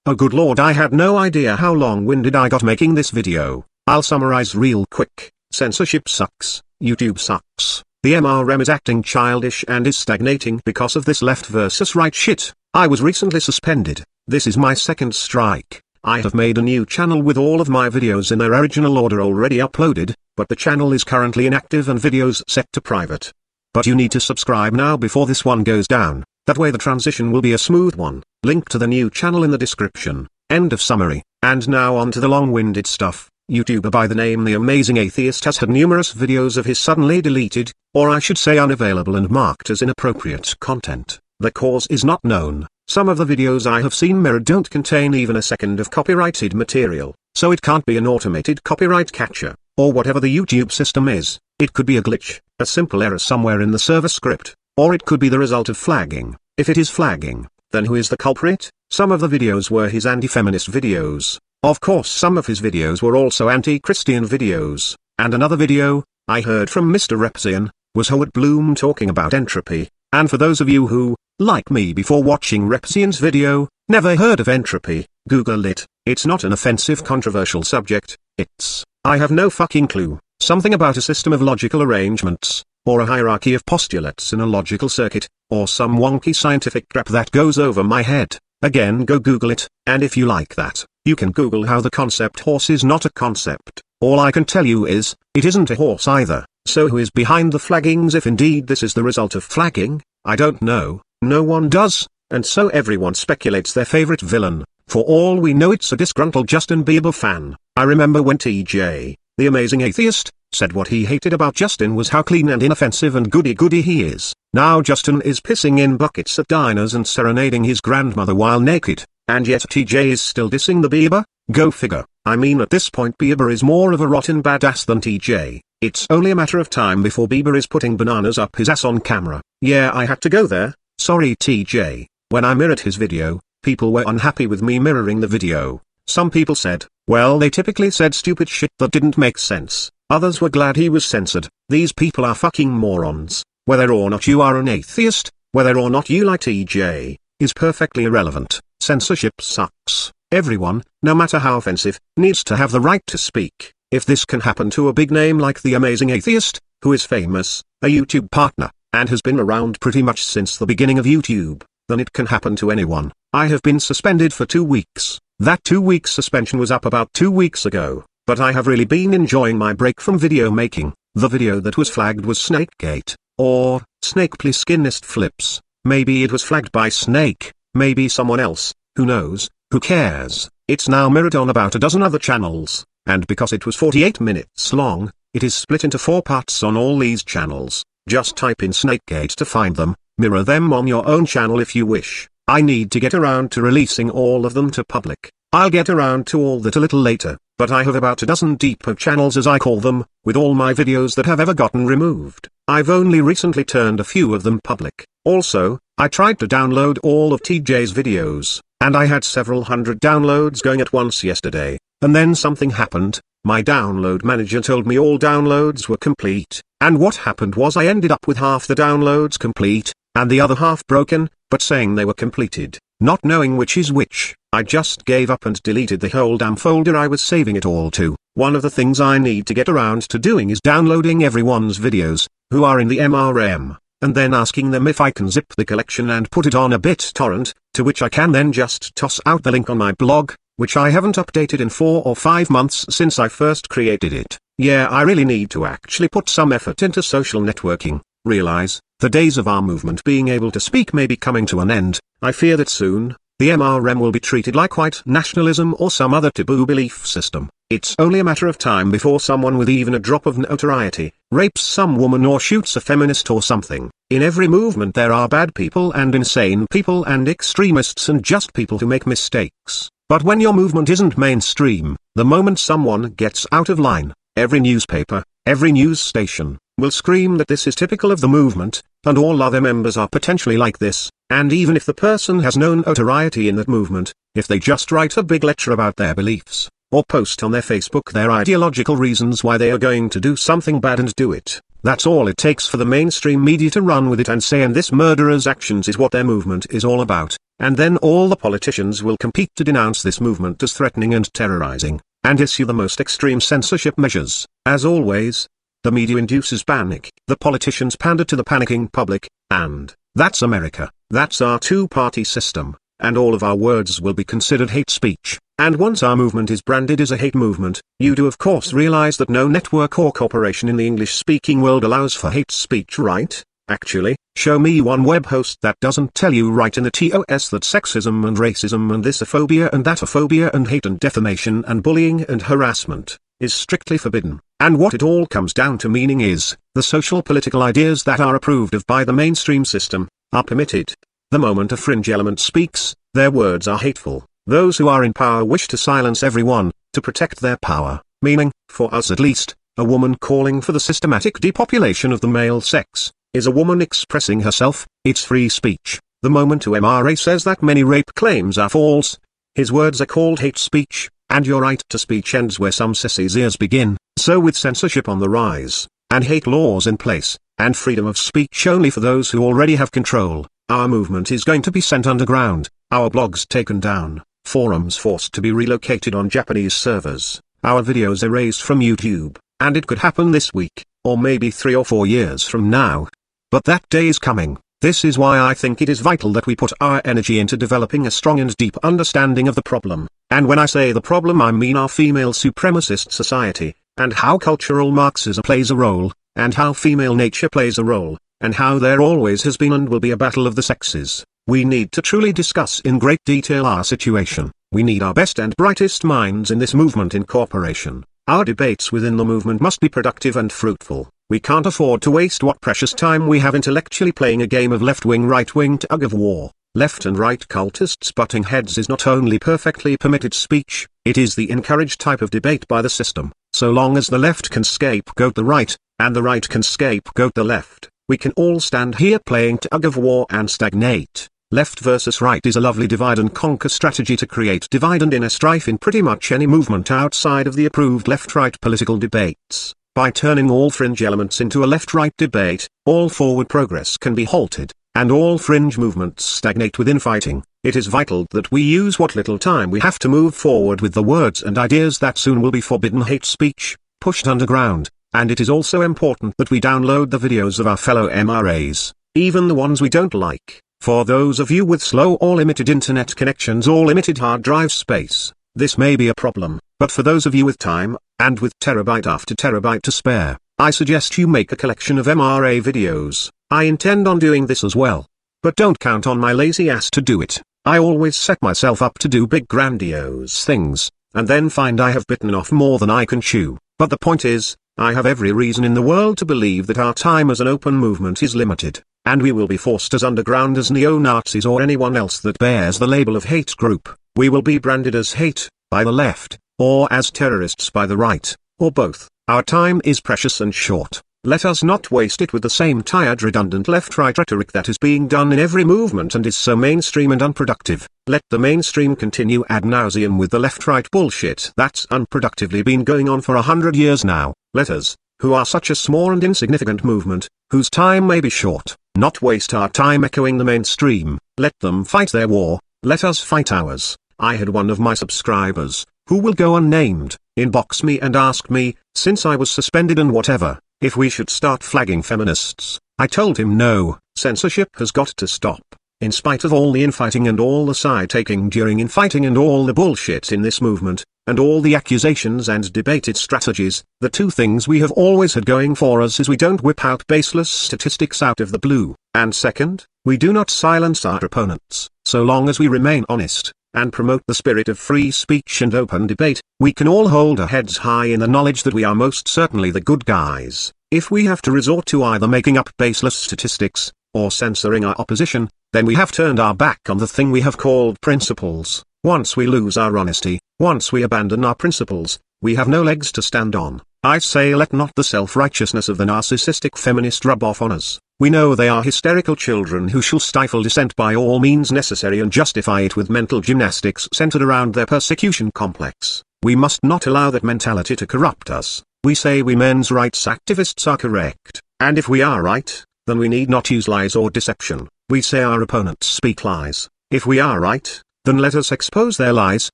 Oh good lord, I had no idea how long-winded I got making this video. I'll summarize real quick. Censorship sucks, YouTube sucks. The MRM is acting childish and is stagnating because of this left versus right shit. I was recently suspended. This is my second strike. I have made a new channel with all of my videos in their original order already uploaded, but the channel is currently inactive and videos set to private. But you need to subscribe now before this one goes down. That way the transition will be a smooth one. Link to the new channel in the description. End of summary. And now on to the long-winded stuff. YouTuber by the name The Amazing Atheist has had numerous videos of his suddenly deleted, or I should say unavailable and marked as inappropriate content. The cause is not known. Some of the videos I have seen mirrored don't contain even a second of copyrighted material, so it can't be an automated copyright catcher, or whatever the YouTube system is. It could be a glitch, a simple error somewhere in the server script, or it could be the result of flagging. If it is flagging, then who is the culprit? Some of the videos were his anti-feminist videos. Of course some of his videos were also anti-Christian videos, and another video, I heard from Mr. Repzian, was Howard Bloom talking about entropy, and for those of you who, like me before watching Repzian's video, never heard of entropy, Google it. It's not an offensive controversial subject, it's, I have no fucking clue, something about a system of logical arrangements, or a hierarchy of postulates in a logical circuit, or some wonky scientific crap that goes over my head. Again, go Google it, and if you like that, you can Google how the concept horse is not a concept. All I can tell you is, it isn't a horse either. So who is behind the flaggings if indeed this is the result of flagging? I don't know, no one does, and so everyone speculates their favorite villain. For all we know it's a disgruntled Justin Bieber fan. I remember when TJ, the amazing atheist, said what he hated about Justin was how clean and inoffensive and goody-goody he is. Now Justin is pissing in buckets at diners and serenading his grandmother while naked, and yet TJ is still dissing the Bieber? Go figure. I mean at this point Bieber is more of a rotten badass than TJ. It's only a matter of time before Bieber is putting bananas up his ass on camera. Yeah, I had to go there. Sorry TJ. When I mirrored his video, people were unhappy with me mirroring the video. Some people said, well, they typically said stupid shit that didn't make sense. Others were glad he was censored. These people are fucking morons. Whether or not you are an atheist, whether or not you like TJ, is perfectly irrelevant. Censorship sucks. Everyone, no matter how offensive, needs to have the right to speak. If this can happen to a big name like The Amazing Atheist, who is famous, a YouTube partner, and has been around pretty much since the beginning of YouTube, then it can happen to anyone. I have been suspended for 2 weeks. That 2-week suspension was up about 2 weeks ago, but I have really been enjoying my break from video making. The video that was flagged was Snakegate, or Snake Plisskenist Flips. Maybe it was flagged by Snake, maybe someone else, who knows, who cares. It's now mirrored on about a dozen other channels, and because it was 48 minutes long, it is split into 4 parts on all these channels. Just type in Snakegate to find them, mirror them on your own channel if you wish. I need to get around to releasing all of them to public. I'll get around to all that a little later, but I have about a dozen deeper channels as I call them, with all my videos that have ever gotten removed. I've only recently turned a few of them public. Also, I tried to download all of TJ's videos, and I had several hundred downloads going at once yesterday, and then something happened. My download manager told me all downloads were complete, and what happened was I ended up with half the downloads complete, and the other half broken, but saying they were completed. Not knowing which is which, I just gave up and deleted the whole damn folder I was saving it all to. One of the things I need to get around to doing is downloading everyone's videos, who are in the MRM, and then asking them if I can zip the collection and put it on a BitTorrent, to which I can then just toss out the link on my blog, which I haven't updated in 4 or 5 months since I first created it. Yeah, I really need to actually put some effort into social networking. Realize, the days of our movement being able to speak may be coming to an end. I fear that soon, the MRM will be treated like white nationalism or some other taboo belief system. It's only a matter of time before someone with even a drop of notoriety rapes some woman or shoots a feminist or something. In every movement there are bad people and insane people and extremists and just people who make mistakes. But when your movement isn't mainstream, the moment someone gets out of line, every newspaper, every news station, will scream that this is typical of the movement, and all other members are potentially like this, and even if the person has no notoriety in that movement, if they just write a big lecture about their beliefs, or post on their Facebook their ideological reasons why they are going to do something bad and do it, That's all it takes for the mainstream media to run with it and say, and this murderer's actions is what their movement is all about, and then all the politicians will compete to denounce this movement as threatening and terrorizing, and issue the most extreme censorship measures. As always, the media induces panic. The politicians pander to the panicking public, and that's America. That's our two-party system, and all of our words will be considered hate speech. And once our movement is branded as a hate movement, you do of course realize that no network or corporation in the English-speaking world allows for hate speech, right? Actually, show me one web host that doesn't tell you right in the TOS that sexism and racism and thisophobia and thatophobia and hate and defamation and bullying and harassment is strictly forbidden. And what it all comes down to meaning is, the social political ideas that are approved of by the mainstream system are permitted. The moment a fringe element speaks, their words are hateful. Those who are in power wish to silence everyone, to protect their power, meaning, for us at least, a woman calling for the systematic depopulation of the male sex is a woman expressing herself. It's free speech. The moment MRA says that many rape claims are false, his words are called hate speech, and your right to speech ends where some sissies' ears begin. So with censorship on the rise, and hate laws in place, and freedom of speech only for those who already have control, our movement is going to be sent underground, our blogs taken down, forums forced to be relocated on Japanese servers, our videos erased from YouTube, and it could happen this week, or maybe 3 or 4 years from now. But that day is coming. This is why I think it is vital that we put our energy into developing a strong and deep understanding of the problem. And when I say the problem, I mean our female supremacist society, and how cultural Marxism plays a role, and how female nature plays a role, and how there always has been and will be a battle of the sexes. We need to truly discuss in great detail our situation. We need our best and brightest minds in this movement incorporation. Our debates within the movement must be productive and fruitful. We can't afford to waste what precious time we have intellectually playing a game of left-wing right-wing tug of war. Left and right cultists butting heads is not only perfectly permitted speech, it is the encouraged type of debate by the system. So long as the left can scapegoat the right, and the right can scapegoat the left, we can all stand here playing tug of war and stagnate. Left versus right is a lovely divide and conquer strategy to create divide and inner strife in pretty much any movement outside of the approved left-right political debates. By turning all fringe elements into a left-right debate, all forward progress can be halted, and all fringe movements stagnate with infighting. It is vital that we use what little time we have to move forward with the words and ideas that soon will be forbidden hate speech, pushed underground, and it is also important that we download the videos of our fellow MRAs, even the ones we don't like. For those of you with slow or limited internet connections or limited hard drive space, this may be a problem, but for those of you with time, and with terabyte after terabyte to spare, I suggest you make a collection of MRA videos. I intend on doing this as well. But don't count on my lazy ass to do it. I always set myself up to do big grandiose things, and then find I have bitten off more than I can chew. But the point is, I have every reason in the world to believe that our time as an open movement is limited, and we will be forced as underground as neo-Nazis or anyone else that bears the label of hate group. We will be branded as hate, by the left, or as terrorists by the right, or both. Our time is precious and short. Let us not waste it with the same tired redundant left-right rhetoric that is being done in every movement and is so mainstream and unproductive. Let the mainstream continue ad nauseum with the left-right bullshit that's unproductively been going on for 100 years now. Let us, who are such a small and insignificant movement, whose time may be short, not waste our time echoing the mainstream. Let them fight their war, let us fight ours. I had one of my subscribers, who will go unnamed, inbox me and ask me, since I was suspended and whatever, if we should start flagging feminists. I told him no, censorship has got to stop. In spite of all the infighting and all the side taking during infighting and all the bullshit in this movement, and all the accusations and debated strategies, the two things we have always had going for us is we don't whip out baseless statistics out of the blue, and second, we do not silence our opponents. So long as we remain honest, and promote the spirit of free speech and open debate, we can all hold our heads high in the knowledge that we are most certainly the good guys. If we have to resort to either making up baseless statistics, or censoring our opposition, then we have turned our back on the thing we have called principles. Once we lose our honesty, once we abandon our principles, we have no legs to stand on. I say let not the self-righteousness of the narcissistic feminist rub off on us. We know they are hysterical children who shall stifle dissent by all means necessary and justify it with mental gymnastics centered around their persecution complex. We must not allow that mentality to corrupt us. We say we men's rights activists are correct, and if we are right, then we need not use lies or deception. We say our opponents speak lies. If we are right, then let us expose their lies,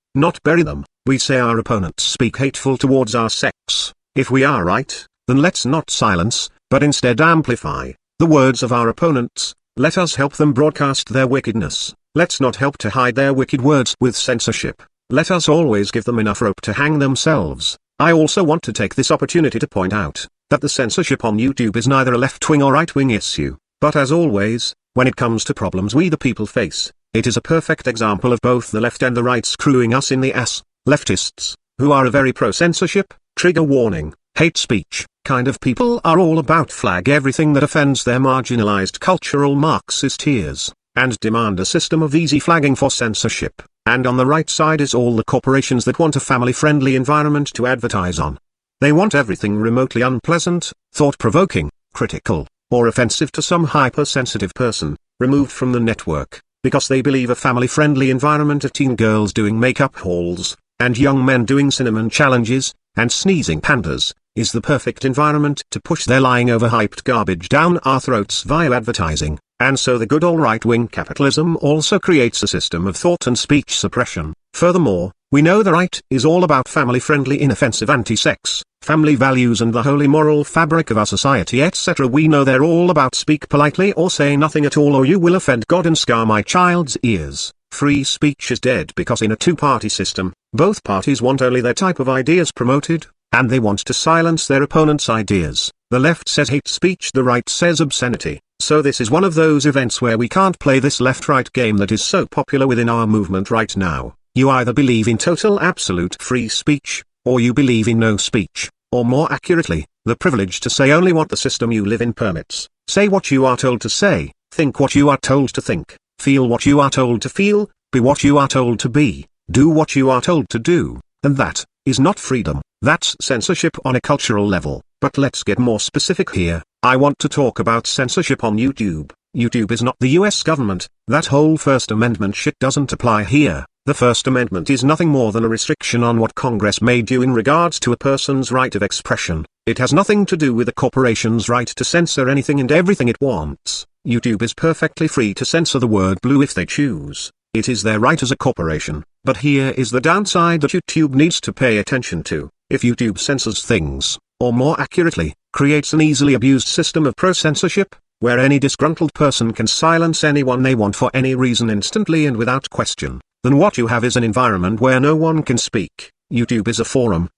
not bury them. We say our opponents speak hateful towards our sex. If we are right, then let's not silence, but instead amplify the words of our opponents. Let us help them broadcast their wickedness. Let's not help to hide their wicked words with censorship. Let us always give them enough rope to hang themselves. I also want to take this opportunity to point out that the censorship on YouTube is neither a left-wing or right-wing issue, but as always, when it comes to problems we the people face, it is a perfect example of both the left and the right screwing us in the ass. Leftists, who are a very pro-censorship, trigger warning, hate speech kind of people, are all about flag everything that offends their marginalized cultural Marxist ears, and demand a system of easy flagging for censorship. And on the right side is all the corporations that want a family-friendly environment to advertise on. They want everything remotely unpleasant, thought-provoking, critical, or offensive to some hypersensitive person, removed from the network, because they believe a family-friendly environment of teen girls doing makeup hauls, and young men doing cinnamon challenges, and sneezing pandas, is the perfect environment to push their lying overhyped garbage down our throats via advertising. And so the good old right-wing capitalism also creates a system of thought and speech suppression. Furthermore, we know the right is all about family-friendly inoffensive anti-sex, family values and the holy moral fabric of our society, etc. We know they're all about speak politely or say nothing at all or you will offend God and scar my child's ears. Free speech is dead because in a two-party system, both parties want only their type of ideas promoted, and they want to silence their opponents' ideas. The left says hate speech, the right says obscenity. So this is one of those events where we can't play this left-right game that is so popular within our movement right now. You either believe in total absolute free speech, or you believe in no speech, or more accurately, the privilege to say only what the system you live in permits. Say what you are told to say, think what you are told to think, feel what you are told to feel, be what you are told to be, do what you are told to do, and that is not freedom. That's censorship on a cultural level. But let's get more specific here. I want to talk about censorship on YouTube. YouTube is not the US government. That whole First Amendment shit doesn't apply here. The First Amendment is nothing more than a restriction on what Congress may do in regards to a person's right of expression. It has nothing to do with a corporation's right to censor anything and everything it wants. YouTube is perfectly free to censor the word blue if they choose. It is their right as a corporation. But here is the downside that YouTube needs to pay attention to. If YouTube censors things, or more accurately, creates an easily abused system of pro-censorship, where any disgruntled person can silence anyone they want for any reason instantly and without question, then what you have is an environment where no one can speak. YouTube is a forum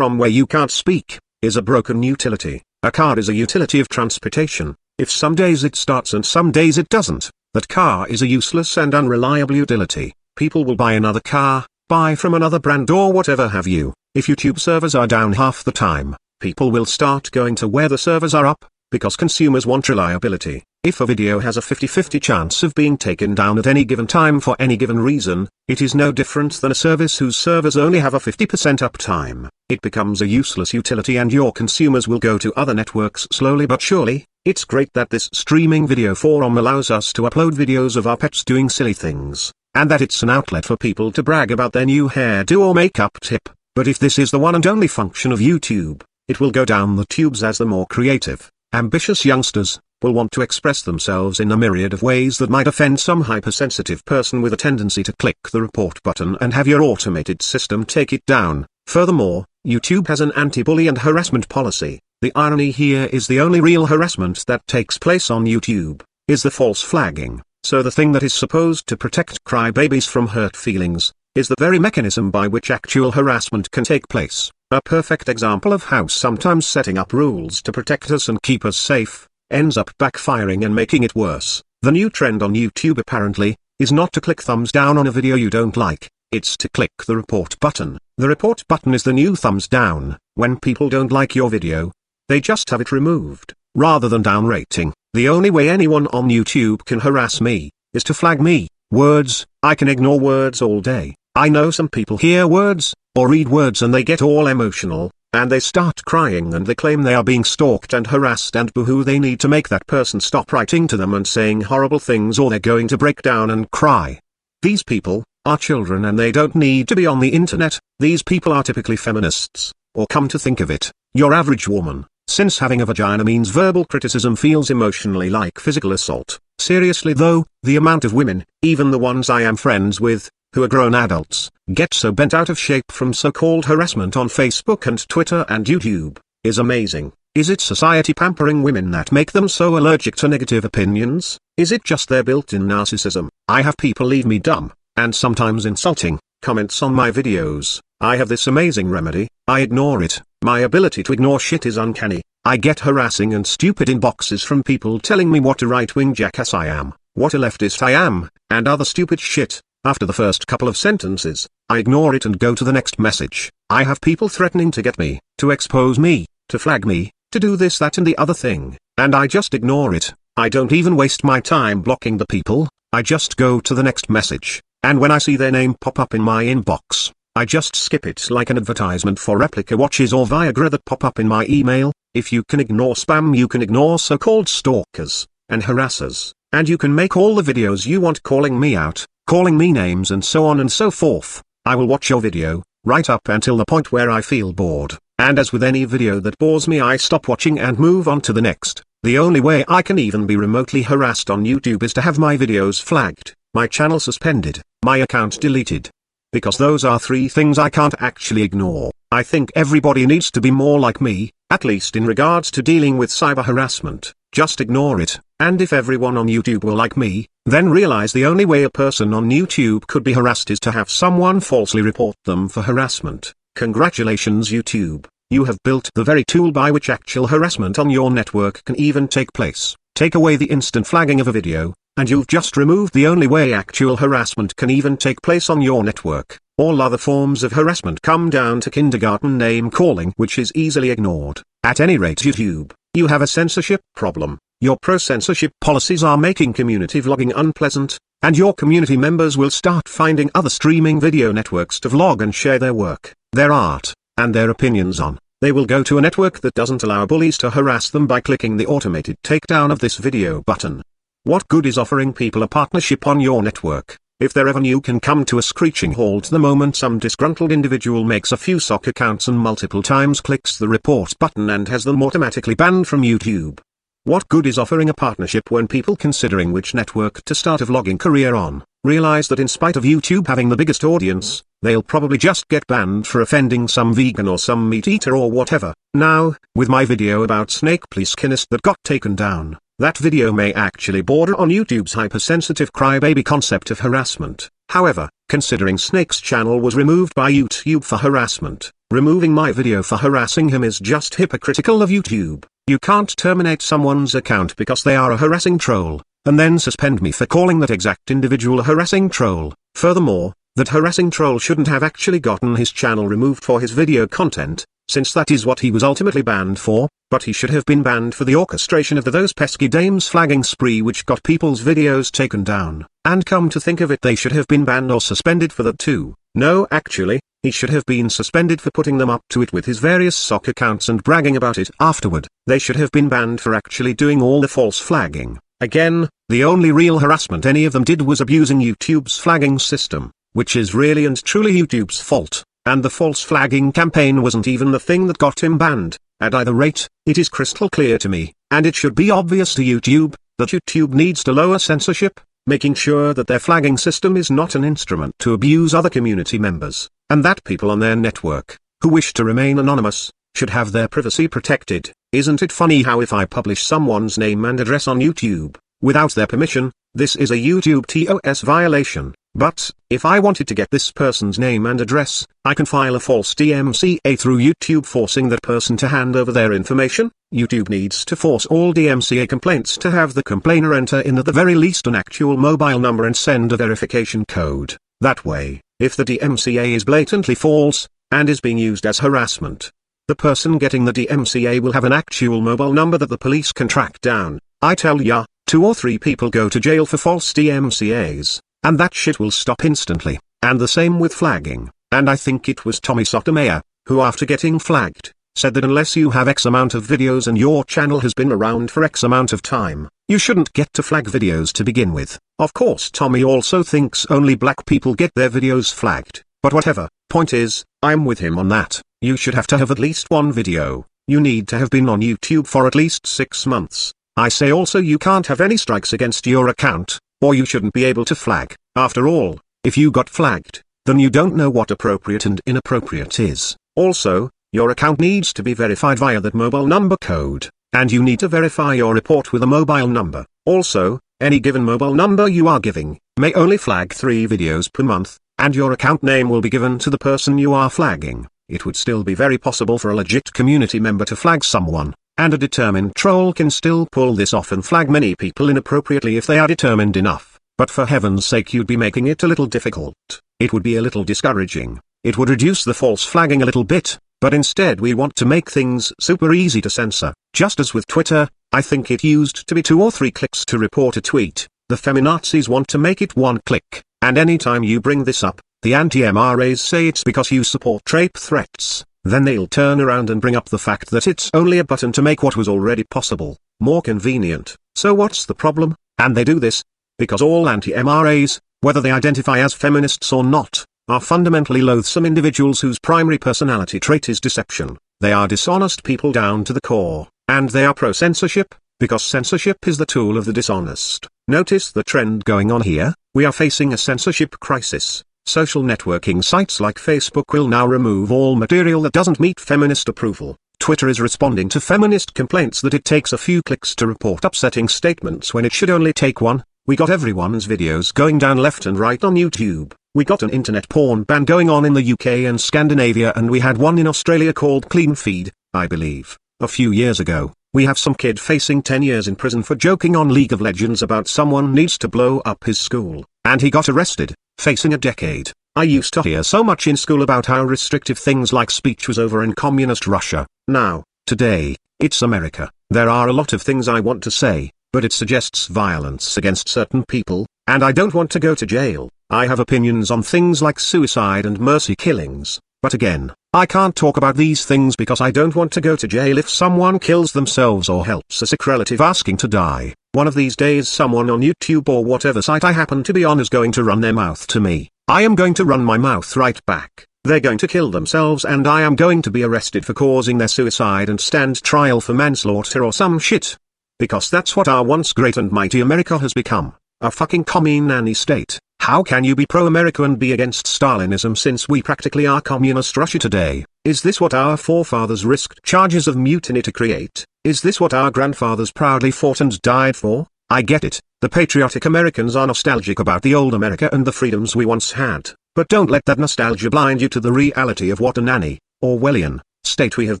where you can't speak, is a broken utility. A car is a utility of transportation. If some days it starts and some days it doesn't, that car is a useless and unreliable utility. People will buy another car, buy from another brand or whatever have you. If YouTube servers are down half the time, people will start going to where the servers are up, because consumers want reliability. If a video has a 50-50 chance of being taken down at any given time for any given reason, it is no different than a service whose servers only have a 50% uptime. It becomes a useless utility and your consumers will go to other networks slowly but surely. It's great that this streaming video forum allows us to upload videos of our pets doing silly things, and that it's an outlet for people to brag about their new hairdo or makeup tip. But if this is the one and only function of YouTube, it will go down the tubes as the more creative, ambitious youngsters will want to express themselves in a myriad of ways that might offend some hypersensitive person with a tendency to click the report button and have your automated system take it down. Furthermore, YouTube has an anti-bully and harassment policy. The irony here is the only real harassment that takes place on YouTube is the false flagging. So the thing that is supposed to protect crybabies from hurt feelings is the very mechanism by which actual harassment can take place. A perfect example of how sometimes setting up rules to protect us and keep us safe ends up backfiring and making it worse. The new trend on YouTube apparently is not to click thumbs down on a video you don't like, it's to click the report button. The report button is the new thumbs down. When people don't like your video, they just have it removed, rather than down rating. The only way anyone on YouTube can harass me is to flag me. Words, I can ignore words all day. I know some people hear words, or read words and they get all emotional, and they start crying and they claim they are being stalked and harassed and boo-hoo. They need to make that person stop writing to them and saying horrible things or they're going to break down and cry. These people are children and they don't need to be on the internet. These people are typically feminists, or come to think of it, your average woman, since having a vagina means verbal criticism feels emotionally like physical assault. Seriously though, the amount of women, even the ones I am friends with, who are grown adults, get so bent out of shape from so-called harassment on Facebook and Twitter and YouTube, is amazing. Is it society pampering women that make them so allergic to negative opinions? Is it just their built-in narcissism? I have people leave me dumb, and sometimes insulting, comments on my videos. I have this amazing remedy, I ignore it. My ability to ignore shit is uncanny. I get harassing and stupid inboxes from people telling me what a right-wing jackass I am, what a leftist I am, and other stupid shit. After the first couple of sentences, I ignore it and go to the next message. I have people threatening to get me, to expose me, to flag me, to do this, that and the other thing, and I just ignore it. I don't even waste my time blocking the people, I just go to the next message, and when I see their name pop up in my inbox, I just skip it like an advertisement for replica watches or Viagra that pop up in my email. If you can ignore spam, you can ignore so-called stalkers and harassers, and you can make all the videos you want calling me out, calling me names and so on and so forth. I will watch your video, right up until the point where I feel bored, and as with any video that bores me I stop watching and move on to the next. The only way I can even be remotely harassed on YouTube is to have my videos flagged, my channel suspended, my account deleted. Because those are three things I can't actually ignore. I think everybody needs to be more like me, at least in regards to dealing with cyber harassment. Just ignore it, and if everyone on YouTube were like me, then realize the only way a person on YouTube could be harassed is to have someone falsely report them for harassment. Congratulations YouTube, you have built the very tool by which actual harassment on your network can even take place. Take away the instant flagging of a video, and you've just removed the only way actual harassment can even take place on your network. All other forms of harassment come down to kindergarten name calling, which is easily ignored. At any rate YouTube, you have a censorship problem. Your pro-censorship policies are making community vlogging unpleasant, and your community members will start finding other streaming video networks to vlog and share their work, their art, and their opinions on. They will go to a network that doesn't allow bullies to harass them by clicking the automated takedown of this video button. What good is offering people a partnership on your network, if their revenue can come to a screeching halt the moment some disgruntled individual makes a few sock accounts and multiple times clicks the report button and has them automatically banned from YouTube? What good is offering a partnership when people considering which network to start a vlogging career on, realize that in spite of YouTube having the biggest audience, they'll probably just get banned for offending some vegan or some meat eater or whatever? Now, with my video about snake pleaskiness that got taken down, that video may actually border on YouTube's hypersensitive crybaby concept of harassment. However, considering Snake's channel was removed by YouTube for harassment, removing my video for harassing him is just hypocritical of YouTube. You can't terminate someone's account because they are a harassing troll, and then suspend me for calling that exact individual a harassing troll. Furthermore, that harassing troll shouldn't have actually gotten his channel removed for his video content, since that is what he was ultimately banned for, but he should have been banned for the orchestration of those pesky dames flagging spree which got people's videos taken down. And come to think of it, they should have been banned or suspended for that too. No, actually, he should have been suspended for putting them up to it with his various sock accounts and bragging about it afterward. They should have been banned for actually doing all the false flagging. Again, the only real harassment any of them did was abusing YouTube's flagging system, which is really and truly YouTube's fault. And the false flagging campaign wasn't even the thing that got him banned. At either rate, it is crystal clear to me, and it should be obvious to YouTube, that YouTube needs to lower censorship, making sure that their flagging system is not an instrument to abuse other community members, and that people on their network, who wish to remain anonymous, should have their privacy protected. Isn't it funny how if I publish someone's name and address on YouTube, without their permission, this is a YouTube TOS violation? But, if I wanted to get this person's name and address, I can file a false DMCA through YouTube forcing that person to hand over their information. YouTube needs to force all DMCA complaints to have the complainer enter in at the very least an actual mobile number and send a verification code. That way, if the DMCA is blatantly false, and is being used as harassment, the person getting the DMCA will have an actual mobile number that the police can track down. I tell ya, 2 or 3 people go to jail for false DMCAs. And that shit will stop instantly, and the same with flagging. And I think it was Tommy Sotomayor, who after getting flagged, said that unless you have X amount of videos and your channel has been around for X amount of time, you shouldn't get to flag videos to begin with. Of course Tommy also thinks only black people get their videos flagged, but whatever, point is, I'm with him on that. You should have to have at least one video, You need to have been on YouTube for at least 6 months. I say also you can't have any strikes against your account, or you shouldn't be able to flag. After all, if you got flagged, then you don't know what appropriate and inappropriate is. Also, your account needs to be verified via that mobile number code, and you need to verify your report with a mobile number. Also, any given mobile number you are giving may only flag 3 videos per month, and your account name will be given to the person you are flagging. It would still be very possible for a legit community member to flag someone, and a determined troll can still pull this off and flag many people inappropriately if they are determined enough. But for heaven's sake, you'd be making it a little difficult. It would be a little discouraging. It would reduce the false flagging a little bit, but instead we want to make things super easy to censor. Just as with Twitter, I think it used to be 2 or 3 clicks to report a tweet. The feminazis want to make it 1 click, and anytime you bring this up, the anti-MRAs say it's because you support rape threats. Then they'll turn around and bring up the fact that it's only a button to make what was already possible more convenient. So what's the problem? And they do this because all anti-MRAs, whether they identify as feminists or not, are fundamentally loathsome individuals whose primary personality trait is deception. They are dishonest people down to the core, and they are pro-censorship, because censorship is the tool of the dishonest. Notice the trend going on here. We are facing a censorship crisis. Social networking sites like Facebook will now remove all material that doesn't meet feminist approval. Twitter is responding to feminist complaints that it takes a few clicks to report upsetting statements when it should only take 1. We got everyone's videos going down left and right on YouTube. We got an internet porn ban going on in the UK and Scandinavia, and we had one in Australia called Clean Feed, I believe, a few years ago. We have some kid facing 10 years in prison for joking on League of Legends about someone needs to blow up his school, and he got arrested, facing a decade. I used to hear so much in school about how restrictive things like speech was over in communist Russia. Now, today, it's America. There are a lot of things I want to say, but it suggests violence against certain people, and I don't want to go to jail. I have opinions on things like suicide and mercy killings, but again, I can't talk about these things because I don't want to go to jail if someone kills themselves or helps a sick relative asking to die. One of these days someone on YouTube or whatever site I happen to be on is going to run their mouth to me. I am going to run my mouth right back. They're going to kill themselves and I am going to be arrested for causing their suicide and stand trial for manslaughter or some shit. Because that's what our once great and mighty America has become, a fucking commie nanny state. How can you be pro-America and be against Stalinism since we practically are communist Russia today? Is this what our forefathers risked charges of mutiny to create? Is this what our grandfathers proudly fought and died for? I get it, the patriotic Americans are nostalgic about the old America and the freedoms we once had, but don't let that nostalgia blind you to the reality of what a nanny, Orwellian, state we have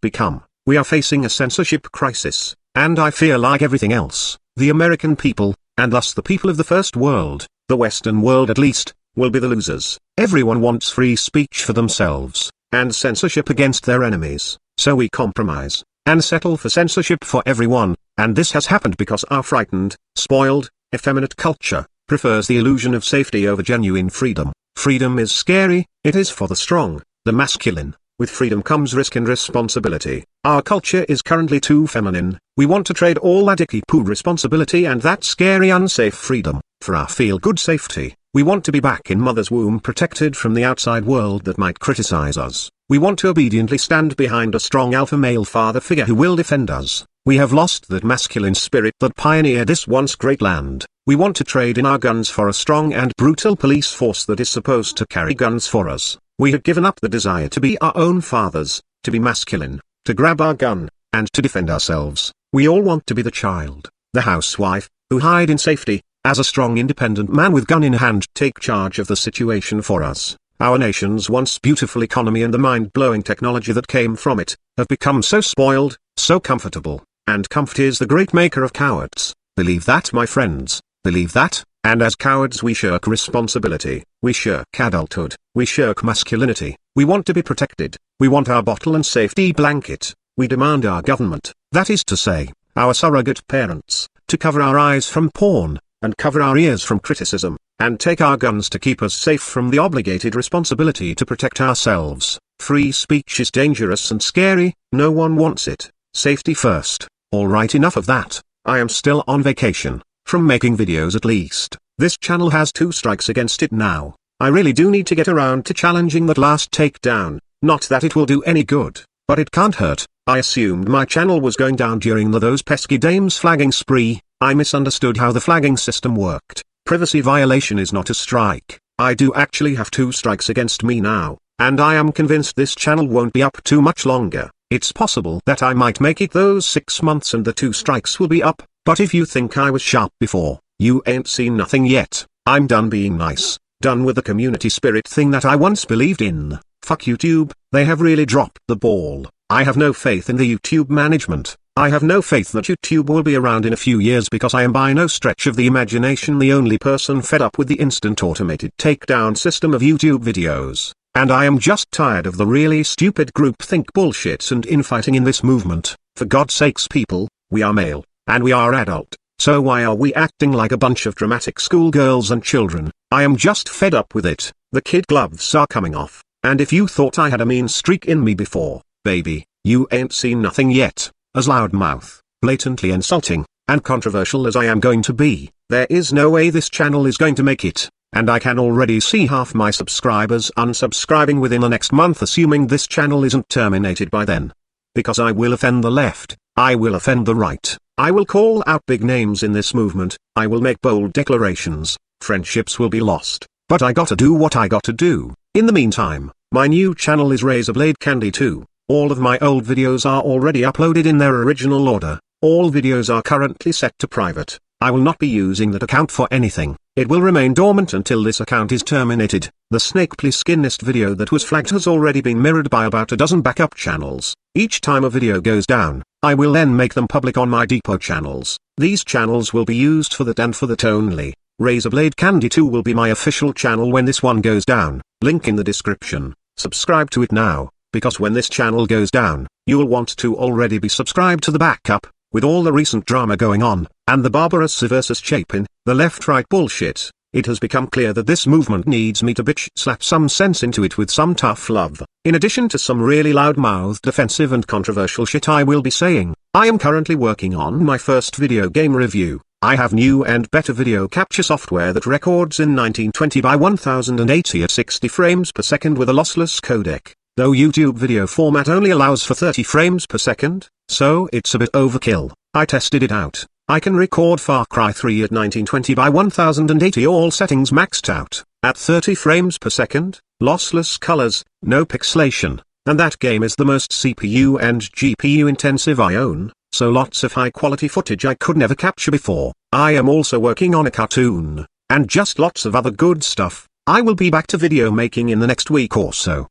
become. We are facing a censorship crisis, and I fear like everything else, the American people, and thus the people of the first world, the Western world at least, will be the losers. Everyone wants free speech for themselves, and censorship against their enemies, so we compromise, and settle for censorship for everyone, and this has happened because our frightened, spoiled, effeminate culture, prefers the illusion of safety over genuine freedom. Freedom is scary, it is for the strong, the masculine. With freedom comes risk and responsibility. Our culture is currently too feminine. We want to trade all that icky poo responsibility and that scary unsafe freedom, for our feel-good safety. We want to be back in mother's womb, protected from the outside world that might criticize us. We want to obediently stand behind a strong alpha male father figure who will defend us. We have lost that masculine spirit that pioneered this once great land. We want to trade in our guns for a strong and brutal police force that is supposed to carry guns for us. We have given up the desire to be our own fathers, to be masculine, to grab our gun, and to defend ourselves. We all want to be the child, the housewife, who hide in safety, as a strong independent man with gun in hand take charge of the situation for us. Our nation's once beautiful economy and the mind-blowing technology that came from it, have become so spoiled, so comfortable, and comfort is the great maker of cowards. Believe that, my friends, believe that. And as cowards we shirk responsibility, we shirk adulthood, we shirk masculinity. We want to be protected, we want our bottle and safety blanket, we demand our government, that is to say, our surrogate parents, to cover our eyes from porn, and cover our ears from criticism, and take our guns to keep us safe from the obligated responsibility to protect ourselves. Free speech is dangerous and scary, no one wants it. Safety first. Alright, enough of that. I am still on vacation. From making videos at least. This channel has 2 strikes against it now. I really do need to get around to challenging that last takedown, not that it will do any good. but it can't hurt. I assumed my channel was going down during those pesky dames flagging spree. I misunderstood how the flagging system worked. Privacy violation is not a strike. I do actually have 2 strikes against me now, and I am convinced this channel won't be up too much longer. It's possible that I might make it those 6 months and the 2 strikes will be up, but if you think I was sharp before, you ain't seen nothing yet. I'm done being nice, done with the community spirit thing that I once believed in. Fuck YouTube, they have really dropped the ball. I have no faith in the YouTube management. I have no faith that YouTube will be around in a few years because I am by no stretch of the imagination the only person fed up with the instant automated takedown system of YouTube videos. And I am just tired of the really stupid groupthink bullshit and infighting in this movement. For God's sakes people, we are male, and we are adult, so why are we acting like a bunch of dramatic schoolgirls and children? I am just fed up with it. The kid gloves are coming off, and if you thought I had a mean streak in me before, baby, you ain't seen nothing yet. As loudmouth, blatantly insulting, and controversial as I am going to be, there is no way this channel is going to make it. And I can already see half my subscribers unsubscribing within the next month, assuming this channel isn't terminated by then. Because I will offend the left, I will offend the right, I will call out big names in this movement, I will make bold declarations, friendships will be lost, but I gotta do what I gotta do. In the meantime, my new channel is Razorblade Candy 2. All of my old videos are already uploaded in their original order. All videos are currently set to private. I will not be using that account for anything. It will remain dormant until this account is terminated. The Snake Plisskenist video that was flagged has already been mirrored by about a dozen backup channels. Each time a video goes down, I will then make them public on my depot channels. These channels will be used for that and for that only. Razorblade Candy 2 will be my official channel when this one goes down. Link in the description. Subscribe to it now, because when this channel goes down, you'll want to already be subscribed to the backup. With all the recent drama going on, and the Barbaros versus Chapin, the left-right bullshit, it has become clear that this movement needs me to bitch slap some sense into it with some tough love. In addition to some really loud-mouthed offensive and controversial shit I will be saying, I am currently working on my first video game review. I have new and better video capture software that records in 1920 by 1080 at 60 frames per second with a lossless codec. Though YouTube video format only allows for 30 frames per second, so it's a bit overkill. I tested it out. I can record Far Cry 3 at 1920 by 1080 all settings maxed out, at 30 frames per second, lossless colors, no pixelation, and that game is the most CPU and GPU intensive I own, so lots of high quality footage I could never capture before. I am also working on a cartoon, and just lots of other good stuff. I will be back to video making in the next week or so.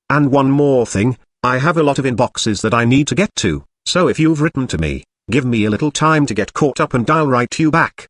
And one more thing, I have a lot of inboxes that I need to get to, so if you've written to me, give me a little time to get caught up and I'll write you back.